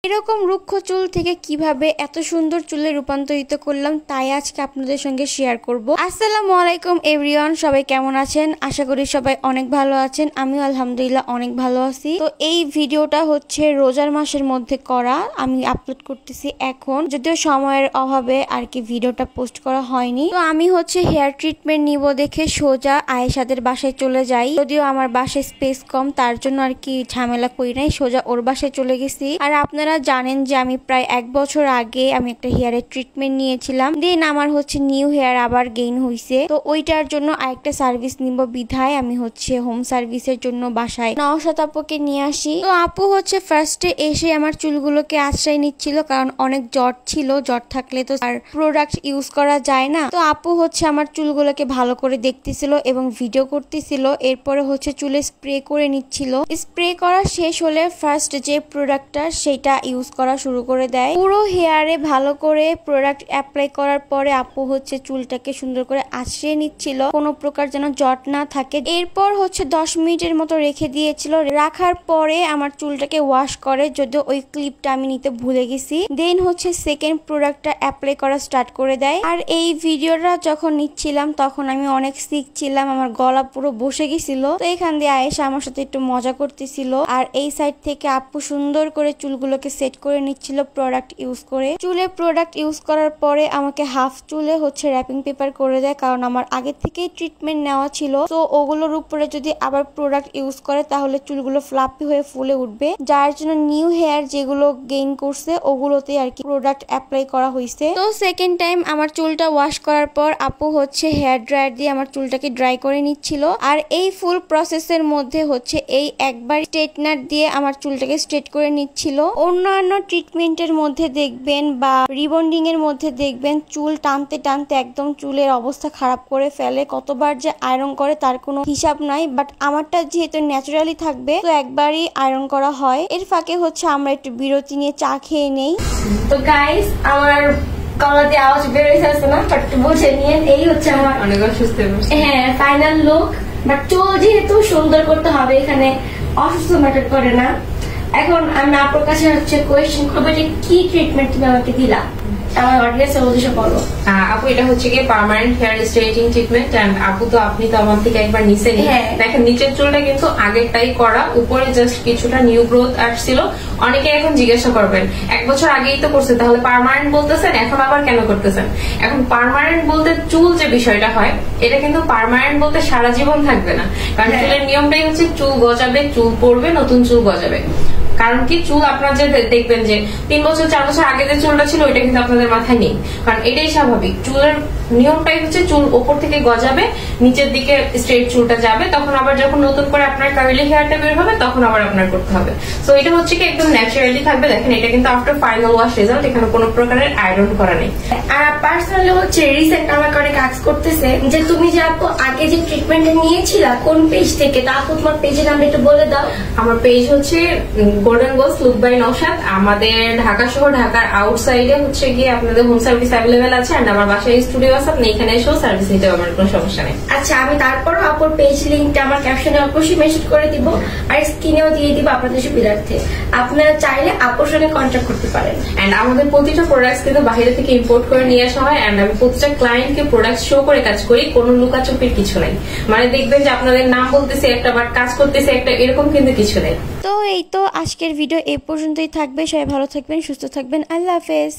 এরকম রুক্ষ চুল থেকে কিভাবে এত সুন্দর চুলে রূপান্তরিত করলাম তাই আজকে আপনাদের সঙ্গে শেয়ার করব। আসসালামু আলাইকুম এভরিওয়ান, সবাই কেমন আছেন? আশা করি সবাই অনেক ভালো আছেন। আমিও আলহামদুলিল্লাহ অনেক ভালো আছি। তো এই ভিডিওটা হচ্ছে রোজার মাসের মধ্যে করা, আমি আপলোড করতেছি এখন, যদিও সময়ের অভাবে আর কি ভিডিওটা পোস্ট করা হয়নি। তো আমি হচ্ছে হেয়ার ট্রিটমেন্ট নিব দেখে সোজা আয়েশাদের বাসায় চলে যাই। যদিও আমার বাসায় স্পেস কম, তার জন্য আর কি ঝামেলা করি নাই, সোজা ওর বাসায় চলে গেছি। আর আপনারা জানেন যে আমি প্রায় 1 বছর আগে আমি একটা হেয়ারের ট্রিটমেন্ট নিয়েছিলাম, দেন আমার হচ্ছে নিউ হেয়ার আবার গেইন হয়েছে। তো ওইটার জন্য আরেকটা সার্ভিস নিব বিধায় আমি হচ্ছে হোম সার্ভিসের জন্য বাসায় নওশাদ আপুকে নিয়ে আসি। তো আপু হচ্ছে ফার্স্টে এসে আমার চুলগুলোকে আশ্রয় নিচ্ছিল, কারণ অনেক জট ছিল, জট থাকলে তো আর প্রোডাক্ট ইউজ করা যায় না। তো আপু হচ্ছে আমার চুলগুলোকে ভালো করে দেখতেছিল এবং ভিডিও করতেছিল। এরপরে হচ্ছে চুলে স্প্রে করে নিচ্ছিল। স্প্রে করা শেষ হলে ফার্স্ট যে প্রোডাক্টটা সেটা ইউজ করা শুরু করে দেয়। পুরো হেয়ারে ভালো করে প্রোডাক্ট অ্যাপ্লাই করার পরে আপু হচ্ছে চুলটাকে সুন্দর করে আঁচড়িয়ে নিচ্ছিল, কোনো প্রকার যেন জট না থাকে। এরপর হচ্ছে 10 মিনিটের মতো রেখে দিয়েছিল। রাখার পরে আমার চুলটাকে ওয়াশ করে, যদিও ওই ক্লিপটা আমি নিতে ভুলে গেছি। দেন হচ্ছে সেকেন্ড প্রোডাক্টটা অ্যাপ্লাই করা স্টার্ট করে দেয়। আর এই ভিডিওটা যখন নিচ্ছিলাম তখন আমি অনেক সিক ছিলাম, আমার গলা পুরো বসে গেছিল। তো এখান দিয়ে আয়েশা আমার সাথে একটু মজা করতেছিল, আর এই সাইড থেকে আপু সুন্দর করে চুলগুলোকে সেট করে নিচ্ছিল প্রোডাক্ট ইউজ করে। চুলে প্রোডাক্ট ইউজ করার পরে আমাকে হাফ চুলে হচ্ছে র্যাপিং পেপার করে দেয়, কারণ আমার আগে থেকেই ট্রিটমেন্ট নেওয়া ছিল। তো ওগুলোর উপরে যদি আবার প্রোডাক্ট ইউজ করে তাহলে চুলগুলো ফ্লাপি হয়ে ফুলে উঠবে, যার জন্য নিউ হেয়ার যেগুলো গেইন করছে ওগুলোতে আর কি প্রোডাক্ট অ্যাপ্লাই করা হয়েছে। তো সেকেন্ড টাইম আমার চুলটা ওয়াশ করার পর আপু হচ্ছে হেয়ার ড্রায়ার দিয়ে আমার চুলটাকে ড্রাই করে নিচ্ছিল। আর এই ফুল প্রসেসের মধ্যে হচ্ছে এই একবার স্ট্রেটনার দিয়ে আমার চুলটাকে স্ট্রেট করে নিচ্ছিল। অন্যান্য ট্রিটমেন্টের মধ্যে দেখবেন বা রিবন্ডিং এর মধ্যে দেখবেন চুল টানতে টানতে একদম চুলের অবস্থা খারাপ করে ফেলে, কতবার যে আয়রন করে তার কোনো হিসাব নাই। বাট আমারটা যেহেতু ন্যাচারালি থাকবে তো একবারই আয়রন করা হয়। এর ফাঁকে হচ্ছে আমরা একটু বিরতি নিয়ে চা খেয়ে নেই। তো গাইস, আমার গলা দিয়ে আওয়াজ বের হয়ে যাচ্ছে না, বাট বুঝে নিয়ে এই হচ্ছে আমার অনেক অসুস্থ। হ্যাঁ, ফাইনাল লুক। বাট চুল যেহেতু সুন্দর করতে হবে, এখানে অসুস্থ ম্যাটার করে না। এখন আমি আপনার কাছে হচ্ছে কোয়েশ্চেন করবো যে কি ট্রিটমেন্ট তুমি আমাকে দিলা, আমার অডিয়েন্সের উদ্দেশ্যে বলো। আপু, এটা হচ্ছে কি পার্মানেন্ট হেয়ার স্ট্রেইটিং ট্রিটমেন্ট। এন্ড আপু তো আপনি তো আমার থেকে একবার নিছেন। দেখেন নিচের চুলটা কিন্তু আগেরটাই করা, উপরে জাস্ট কিছুটা নিউ গ্রোথ আসছিল। অনেকে এখন জিজ্ঞাসা করবেন 1 বছর আগেই তো করছে, তাহলে পার্মানেন্ট বলতেছেন এখন আবার কেন করতেছেন? এখন পার্মানেন্ট বলতে চুল যে বিষয়টা হয় এটা কিন্তু পার্মানেন্ট বলতে সারা জীবন থাকবে না, কারণ চুলের নিয়মটাই হচ্ছে চুল গজাবে, চুল পড়বে, নতুন চুল গজাবে। কারণ কি চুল আপনার যে দেখবেন যে 3 বছর 4 বছর আগে যে চুলটা ছিল ওইটা কিন্তু আপনাদের মাথায় নেই, কারণ এটাই স্বাভাবিক। চুলের নিয়মটাই হচ্ছে চুল ওপর থেকে গজাবে, নিচের দিকে স্ট্রেট চুলটা যাবে, তখন আবার যখন নতুন করে আপনার কার্লি হেয়ারটা বের হবে তখন আবার আপনার করতে হবে। সো এটা হচ্ছে কি একদম ন্যাচারালি থাকবে। দেখেন এটা কিন্তু আফটার ফাইনাল ওয়াশ রেজাল্ট, এখানে কোনো প্রকারের আয়রন করা নেই। আর পার্সোনালি হচ্ছে রিসেন্ট আমাকে অনেক কাজ করতেছে যে তুমি যে আপু আগে যে ট্রিটমেন্ট নিয়েছিলা কোন পেজ থেকে, তা আপু তোমার পেজের নামটা একটু বলে দাও। আমার পেজ হচ্ছে golden goals look by Naushad. আমাদের ঢাকা শহর, ঢাকার আউটসাইডে হচ্ছে গিয়ে আপনাদের হোম সার্ভিস অ্যাভেলেবেল আছে। এন্ড আমার বাসায় স্টুডিও আছে, আপনি এখানে এসেও সার্ভিস নিতে পারবেন, কোনো সমস্যা নেই। আচ্ছা, আমি তারপরও আপুর পেজ লিঙ্কটা আমার ক্যাপশনে অবশ্যই মেনশন করে দিব, আর স্ক্রিনেও দিয়ে দিব আপনাদের সুবিধার্থে। আপনারা চাইলে আপুর সঙ্গে কন্ট্যাক্ট করতে পারেন। এন্ড আমাদের প্রতিটা প্রোডাক্টস কিন্তু বাইরে থেকে ইম্পোর্ট করে নিয়ে আসা হয়। এন্ড আমি প্রতিটা ক্লায়েন্টকে প্রোডাক্ট শো করে কাজ করি, কোনো লুকাচুপির কিছু নাই। মানে দেখবেন যে আপনাদের নাম বলতেছে একটা বাট কাজ করতেছে একটা, এরকম কিন্তু কিছু নেই। তো এই তো আজকের ভিডিও এই পর্যন্তই থাকবে। সবাই ভালো থাকবেন, সুস্থ থাকবেন। আল্লাহ হাফেজ।